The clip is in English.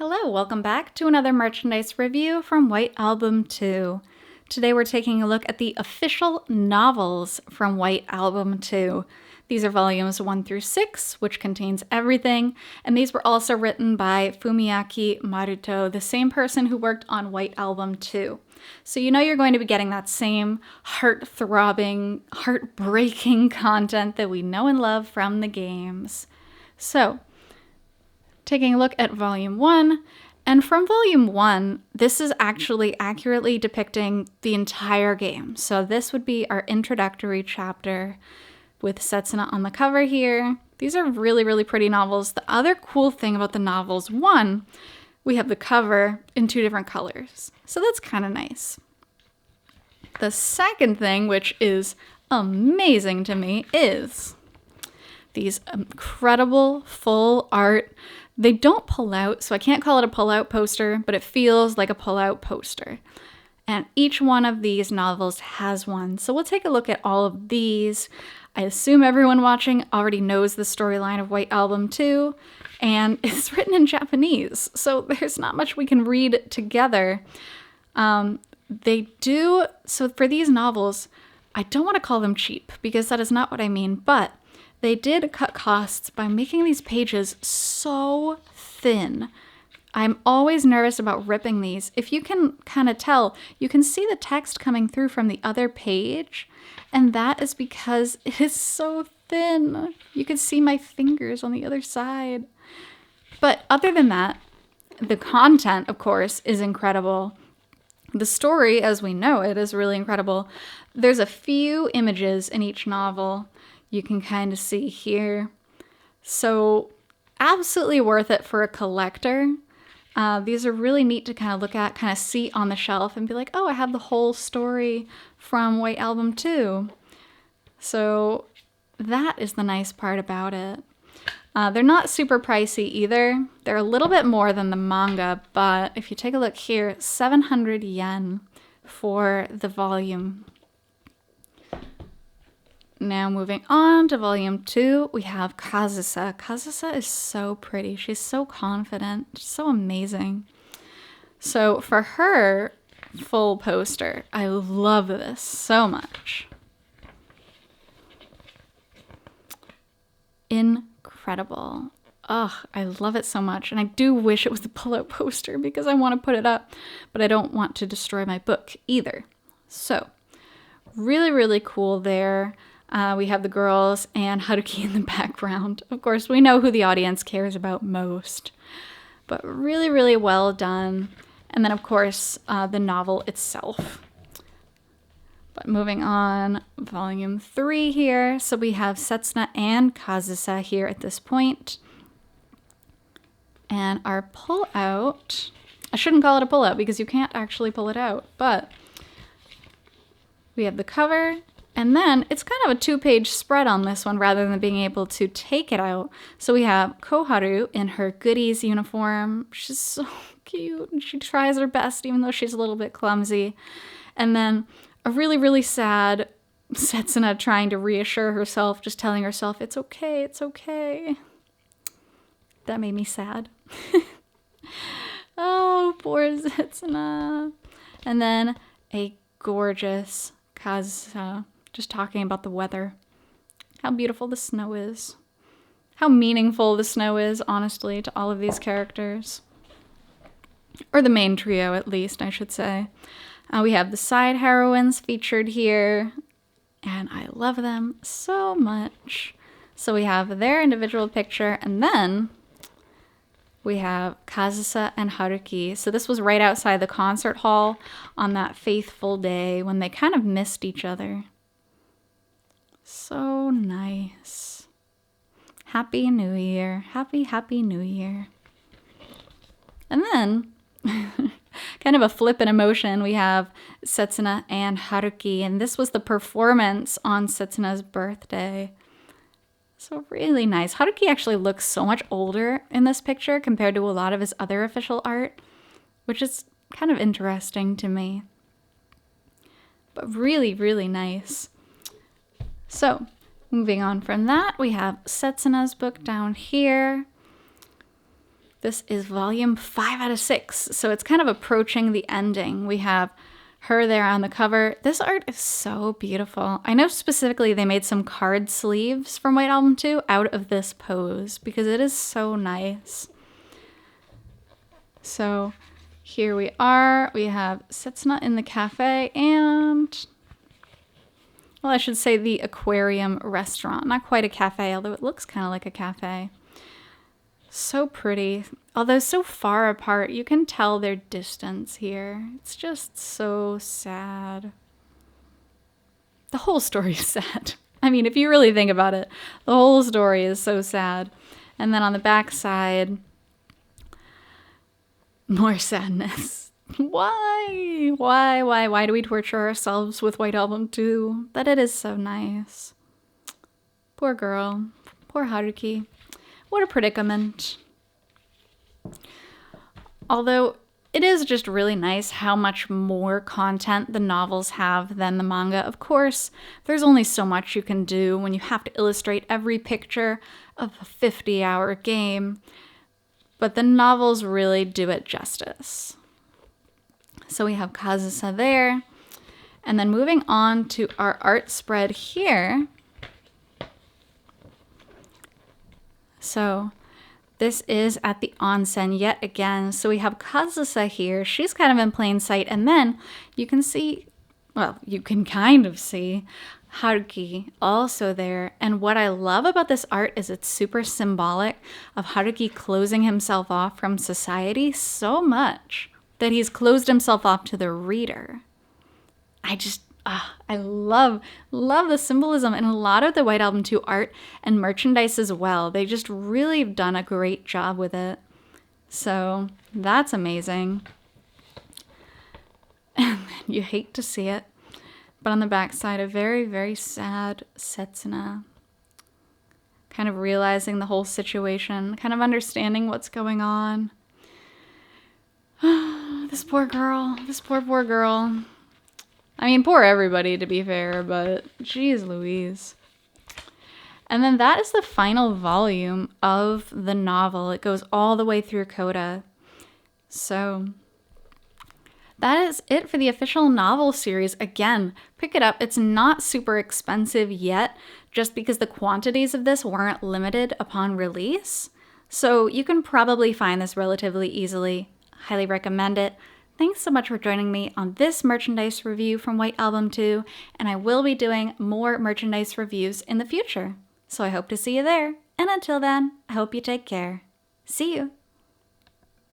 Hello, welcome back to another merchandise review from White Album 2. Today we're taking a look at the official novels from White Album 2. These are volumes 1 through 6, which contains everything, and these were also written by Fumiaki Maruto, the same person who worked on White Album 2. So you know you're going to be getting that same heart-throbbing, heart-breaking content that we know and love from the games. So, taking a look at Volume 1, and from Volume 1, this is actually accurately depicting the entire game. So this would be our introductory chapter with Setsuna on the cover here. These are really, really pretty novels. The other cool thing about the novels, one, we have the cover in 2 different colors. So that's kind of nice. The second thing, which is amazing to me, is these incredible full art. They don't pull out, so I can't call it a pull-out poster, but it feels like a pull-out poster. And each one of these novels has one. So we'll take a look at all of these. I assume everyone watching already knows the storyline of White Album 2, and it's written in Japanese, so there's not much we can read together. So for these novels, I don't want to call them cheap, because that is not what I mean, but they did cut costs by making these pages so thin. I'm always nervous about ripping these. If you can kind of tell, you can see the text coming through from the other page, and that is because it is so thin. You can see my fingers on the other side. But other than that, the content, of course, is incredible. The story, as we know it, is really incredible. There's a few images in each novel you can kind of see here. So absolutely worth it for a collector. These are really neat to kind of look at, kind of see on the shelf and be like, oh, I have the whole story from White Album 2. So that is the nice part about it. They're not super pricey either. They're a little bit more than the manga, but if you take a look here, 700 yen for the volume. Now moving on to Volume 2, we have Kazusa. Kazusa is so pretty. She's so confident. So amazing. So for her full poster, I love this so much. Incredible. Ugh, I love it so much. And I do wish it was the pull-out poster because I want to put it up, but I don't want to destroy my book either. So really, really cool there. We have the girls and Haruki in the background. Of course, we know who the audience cares about most. But really, really well done. And then, of course, the novel itself. But moving on, Volume 3 here. So we have Setsuna and Kazusa here at this point. And our pull-out, I shouldn't call it a pull-out because you can't actually pull it out. But we have the cover. And then it's kind of a 2-page spread on this one rather than being able to take it out. So we have Koharu in her goodies uniform. She's so cute and she tries her best even though she's a little bit clumsy. And then a really, really sad Setsuna trying to reassure herself, just telling herself, it's okay, it's okay. That made me sad. Oh, poor Setsuna. And then a gorgeous Kazusa. Just talking about the weather. How beautiful the snow is. How meaningful the snow is, honestly, to all of these characters. Or the main trio, at least, I should say. We have the side heroines featured here. And I love them so much. So we have their individual picture. And then we have Kazusa and Haruki. So this was right outside the concert hall on that faithful day when they kind of missed each other. So nice. Happy New Year. Happy, happy New Year. And then, kind of a flip in emotion, we have Setsuna and Haruki. And this was the performance on Setsuna's birthday. So really nice. Haruki actually looks so much older in this picture compared to a lot of his other official art, which is kind of interesting to me. But really, really nice. So, moving on from that, we have Setsuna's book down here. This is volume 5 out of 6, so it's kind of approaching the ending. We have her there on the cover. This art is so beautiful. I know specifically they made some card sleeves from White Album 2 out of this pose because it is so nice. So here we are. We have Setsuna in the cafe and, well, I should say the aquarium restaurant. Not quite a cafe, although it looks kind of like a cafe. So pretty. Although so far apart, you can tell their distance here. It's just so sad. The whole story is sad. I mean, if you really think about it, the whole story is so sad. And then on the back side, more sadness. Why? Why do we torture ourselves with White Album 2? But it is so nice. Poor girl. Poor Haruki. What a predicament. Although it is just really nice how much more content the novels have than the manga. Of course, there's only so much you can do when you have to illustrate every picture of a 50-hour game, but the novels really do it justice. So we have Kazusa there, and then moving on to our art spread here. So this is at the onsen yet again. So we have Kazusa here. She's kind of in plain sight. And then you can see, well, you can kind of see Haruki also there. And what I love about this art is it's super symbolic of Haruki closing himself off from society so much that he's closed himself off to the reader. I love the symbolism in a lot of the White Album 2 art and merchandise as well. They just really have done a great job with it. So that's amazing. And you hate to see it. But on the back side, a very, very sad Setsuna. Kind of realizing the whole situation, kind of understanding what's going on. This poor girl, this poor girl. I mean, poor everybody, to be fair, but geez Louise. And then that is the final volume of the novel. It goes all the way through Coda. So that is it for the official novel series. Again, pick it up. It's not super expensive yet, just because the quantities of this weren't limited upon release. So you can probably find this relatively easily. Highly recommend it. Thanks so much for joining me on this merchandise review from White Album 2, and I will be doing more merchandise reviews in the future. So I hope to see you there, and until then, I hope you take care. See you!